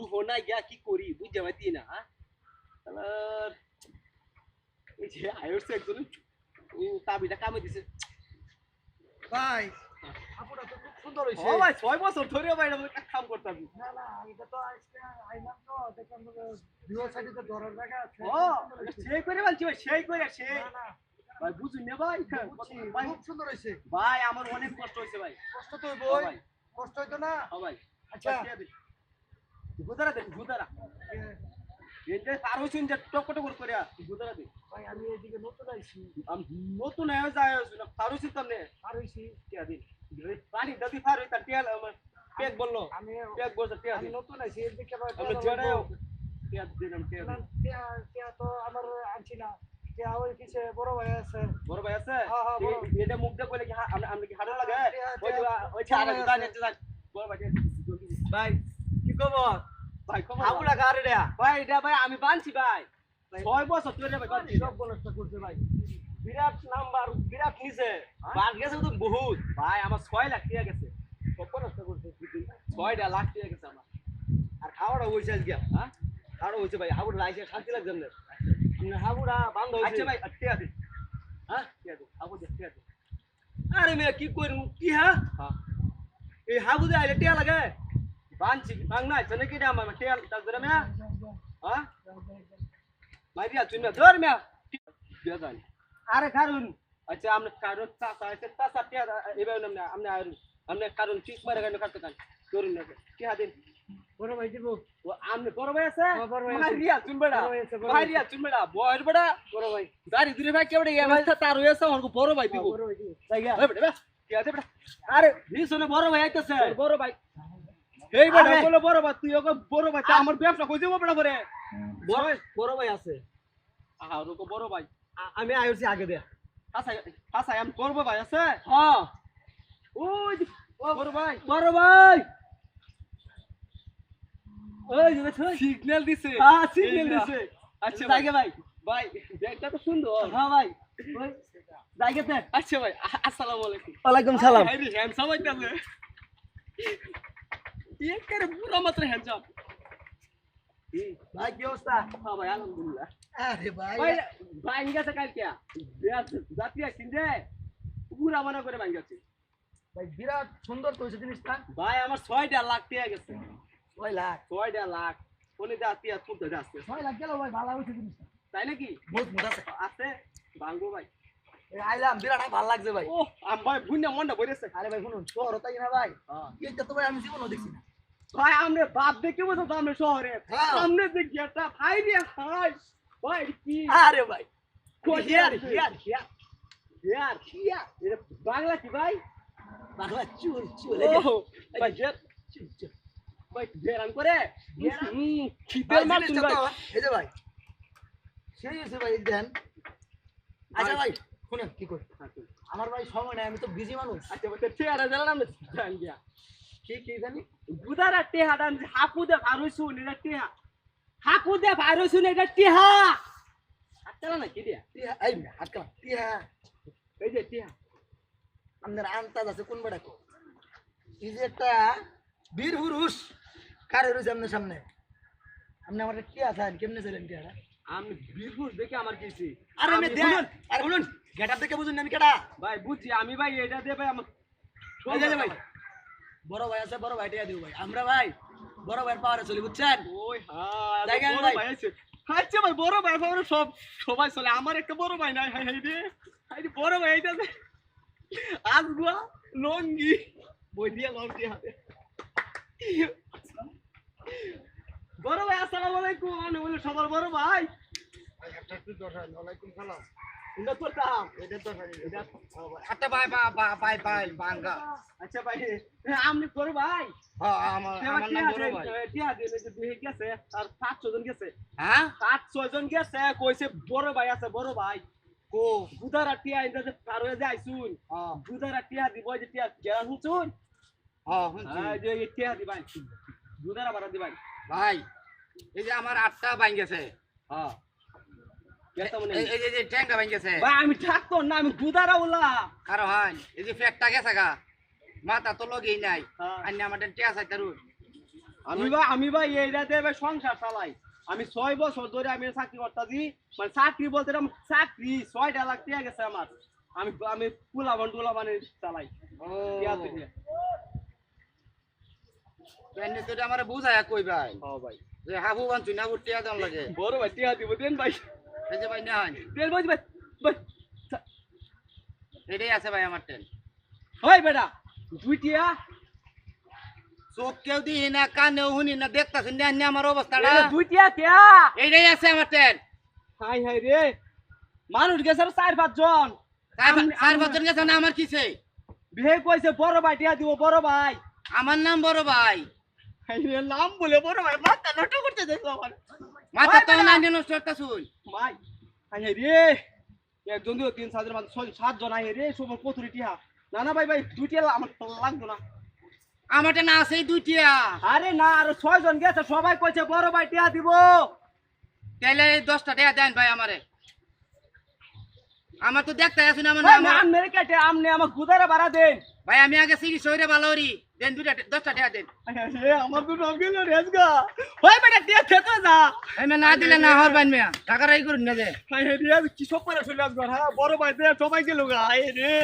লুহনা গিয়া কি করি বুঝতে পারতি না হ্যাঁ এই যে আয়ুষ একজন তাবিটা কামে দিছে ভাই আপুটা তো খুব সুন্দর হইছে ও ভাই 6 বছর ধরে ভাই আমি একটা কাম করতাম না না এটা তো আজকে আইলাম তো দেখলাম দুই সাইডে ধরার জায়গা আছে ও সেই করে বলছি ভাই সেই করে সে না না ভাই বুঝুন না ভাই ভাই খুব সুন্দর হইছে ভাই আমার অনেক কষ্ট হইছে ভাই কষ্ট তো হইবই ভাই কষ্ট হইতো না ও ভাই আচ্ছা গুদারা দে গুদারা এটা পার হইছেন যে টকটক করে গুদারা দে ভাই আমি এদিকে নতুন আইছি আমি নতুন হয়ে যায় না পার হইছি তামনে আর হইছি টিয়া দিন পানি দাদি পার হইতা টিয়া পেক বললো আমি পেক বলছে টিয়া আমি দিন নতুন আইছি এদিকে আবার আমরা জড়াও টিয়া দিলাম টিয়া দিন টিয়া তো আমার আনছি না টিয়া ওই কিছু বড় ভাই আছে বড় ভাই আছে হ্যাঁ, হ্যাঁ, বড়। এটা মুখ দিয়ে কইলে কি আমরা কি হাড় লাগে ওই ওই টিয়া ছাড়া আছে। দাঁড়িয়ে আছে বড় ভাই ভাই কি খবর ভাই খবর আবুলা গারে দেয়া ভাই এটা ভাই আমি বানছি ভাই 6 বছর ধরে ভাই বানছি সব বলস্তা করছে ভাই বিরাট নাম্বার বিরাট নিছে বান গেছে তো বহুত ভাই আমার 6 লাখ টাকা গেছে সব বলস্তা করছে 6 লাখ টাকা গেছে আমার আর খাওয়াটা হইছে আজকে হ্যাঁ খাওয়াটা হইছে ভাই হাবুড় লাইছে শান্তি লাগছে না হাবুড়া বান্ধ আচ্ছা হইছে ভাই টাকা দে হ্যাঁ টাকা দে আবু দে টাকা দে আরে মেয়ে কি করব কি হ্যাঁ হ্যাঁ এই হাবু দে আইলে টাকা লাগে বানছি বাং না চলে কি দাম আমার টাকা দাও ধরে মেয়া হ্যাঁ মাইরিয়া তুই না ধর মেয়া দিয়া যান আরে কারণ আচ্ছা আমরা কারণ চাচা আছে চাচা টাকা এবার না আমরা আমরা কারণ ঠিক মারে কেন কাটতে কান ধরুন না টাকা দিন বড় ভাই দিব ও আমনে বড় ভাই আছে বড় ভাই আছে। মারিয়া চুন বড়া বড় ভাই আছে, বড় ভাই মারিয়া চুন বড়া বয়স বড়া বড় ভাই দাড়ি দুরে ভাই কেবড়ে এই অবস্থা তার হইছে আমাকে বড় ভাই দিব বড় ভাই দিব তাই গা ওই বেটা কি আছে বেটা আরে ভিসনে বড় ভাই আইতাছে বড় ভাই এই বেটা বলে বড় ভাই তুই ওকে বড় ভাই তা আমার ব্যবসা কই দেব বেটা করে বড় ভাই আছে আহা ওকে বড় ভাই আমি আইছি আগে দেয়া হাসাই হাসাই আমি করব ভাই আছে হ্যাঁ ওই যে, বড় ভাই বড় ভাই ওই যে সিগন্যাল দিছে হ্যাঁ সিগন্যাল দিছে আচ্ছা জায়গা ভাই ভাই ব্যাগটা তো সুন্দর হ্যাঁ ভাই ওই জায়গাতে আচ্ছা ভাই আসসালামু আলাইকুম ওয়ালাইকুম সালাম ভাই হ্যান্ডসাম হইতাছে এক করে পুরো মাত্র হ্যান্ডসাম ভাই কি অবস্থা হ্যাঁ ভাই আলহামদুলিল্লাহ আরে ভাই ভাই ভাই গেছে কালকে জাতীয় কিনতে পুরা মনে করে ভাই গেছে ভাই বিরাট সুন্দর তো জিনিসটা ভাই আমার 6 লাখ টাকা গেছে 6 লাখ 6 লাখ কোনে জাতীয় তুলতে যাচ্ছে 6 লাখ গেল ভাই ভালো হইছে জিনিসটা তাই নাকি বহুত মোটা আছে আছে ভাঙ্গো ভাই এই আইলাম বিরাট ভালো লাগছে ভাই ও আম ভাই বুঝনা মনটা বইরেছে আরে ভাই শুনুন শহর তাই না ভাই হ্যাঁ এইটা তো ভাই আমি জীবনও দেখছি না ভাই আমনে বাপ দেখে বসে তো আমনে শহরে হ্যাঁ। সামনে যে গেটা ভাই রে ভাই ভাই কি আরে ভাই কোয়ার হিয়ার ইয়ার এটা বাংলা কি ভাই বাংলা চুল চুল ও ভাই জেট চুল চুল ভাই বেরান করে বেরান? খিদের মার তুই ভাই এই যে ভাই সেই আছে ভাই দেন আচ্ছা ভাই শুনেন কি করি আমার ভাই সময় নাই আমি তো বিজি মানুষ আচ্ছা বলতে চেয়ারে দিলাম না জান গিয়া কি জানি বুদারা টেহা দান হাকু দে ভারুসু নিরা টেহা হাকু দে ভারুসু নিরা টেহা আচ্ছা না কি দিয়া টিয়া এই আটকা টিয়া এই যে টেহা আমাদের আন্তাজ আছে কোন বেড়া কো এই যে একটা বীর পুরুষ কারে রয়েছে আপনার সামনে আপনি আমার কি আছেন কেমনে ছিলেন টিয়ারা আমি বিরপুর দেখে আমার কিছু আরে আমি দেন আরে শুনুন গেটআপ দেখে বুঝুন না আমি কেডা ভাই বুঝছি আমি ভাই এটা দিয়ে ভাই আমার এই যে ভাই বড় ভাই আছে বড় ভাই টিয়া দিও ভাই আমরা ভাই বড় ভাইয়ের পাওয়ারে চলি বুঝছেন ওই হ্যাঁ দেখেন বড় ভাই। ভাই আছে আচ্ছা ভাই বড় ভাই বড় সব সবাই চলে আমার একটা বড় ভাই নাই হাই হাই রে হাই রে বড় ভাই এটা আজগুয়া লঙ্গি বই দিয়া লঙ্গি হাতে বড় ভাই আসসালামু আলাইকুম আমি বলি সবার বড় ভাই ভাই একটা একটু দরকার ওয়ালাইকুম সালাম এটা করতাম এটা দরকার এটা একটা ভাই ভাই ভাই বাঙ্গা আচ্ছা ভাই আপনি বড় ভাই হ্যাঁ আমার নাম বড় ভাই টিয়া দিলে যে দুই গেছে আর 500 জন গেছে হ্যাঁ 500 জন গেছে কইছে বড় ভাই আছে বড় ভাই কো বুদারা টিয়া ইন্দা যে পার হয়ে যায় শুন হ্যাঁ বুদারা টিয়া দিব যে টিয়া গেরা শুন হ্যাঁ শুনছি যে এই টিয়া দিবাই বুদারা বাড়া দিবাই ভাই এই যে আমার 8টা বাইন গেছে হ্যাঁ কেতা মনে এই এই যে ট্যাঙ্কা বাইন গেছে ভাই আমি থাকতো না আমি বুদারা ওলা কারো হয় এই যে ফ্যাটটা গেছে গা মাথা তো লগেই নাই হ্যাঁ। আন্য আমাদের টিয়া চাইতারু আমি ভাই এই রাতে ভাই সংসার চালাই। আমি 6 বছর ধরে আমি চাকরি করতাছি, মানে চাকরি বলতে এরকম চাকরি 6টা লাখ টাকা গেছে আমার। আমি পুলা বানে চালাই। টিয়া দিছে। এনে তো আমারে বুঝায়া কই ভাই হ্যাঁ ভাই। যে হাবু বানছুই না বুটিয়া দাম লাগে বড় ভাই টিয়া দিব দেন ভাই। এই যে ভাই নেন দেন ভাই ভাই। ভাই এটাই আছে ভাই আমার টেন ওই বেটা তুই টিয়া চোখ কেউ দিই না কানেও শুনি না দেখতাছেন না আমার অবস্থাটা দুই টিয়া কেয়া এইটাই আছে আমার টেন হাই হাই রে মানুষ গেছে 4-5 জন। চার বছর গেছে না আমার কিসে বিহে কইছে বড় ভাই টিয়া দিব বড় ভাই। আমার নাম বড় ভাই হাই রে নাম বলে বড় ভাই মাথা নষ্ট করতে দেখো আমার। মাথা তো না নষ্ট করতাছুই ভাই হাই হাই রে একজন দুই 3-4 জন 6-7 জন আই রে সব কত টিয়া। না না ভাই ভাই দুই টিয়া আমার লাগবে না। আমার টেন আছে দুইটিয়া আরে না আর 6 জন গেছে সবাই কইছে বড় ভাই টিয়া দিব। তাইলে 10টা টাকা দেন ভাই আমারে আমার তো দেখতে আসুন আমার ভাই নাম আমনে কেটে আমনে আমাকে গুদারে ভাড়া দেন। ভাই আমি আগে চিকিৎসা হইরে ভালো হরি দেন 10টা টাকা দেন এ আমার তো নাম গেল রেজগা। ওই বেটা টিয়া খেতে যা। আমি না দিলে না হরবান মিয়া টাকা রাই করুন না যে হাই রে কি সব করে চলে আসগর হ্যাঁ বড় ভাই দে সবাই গেল গা হাই রে।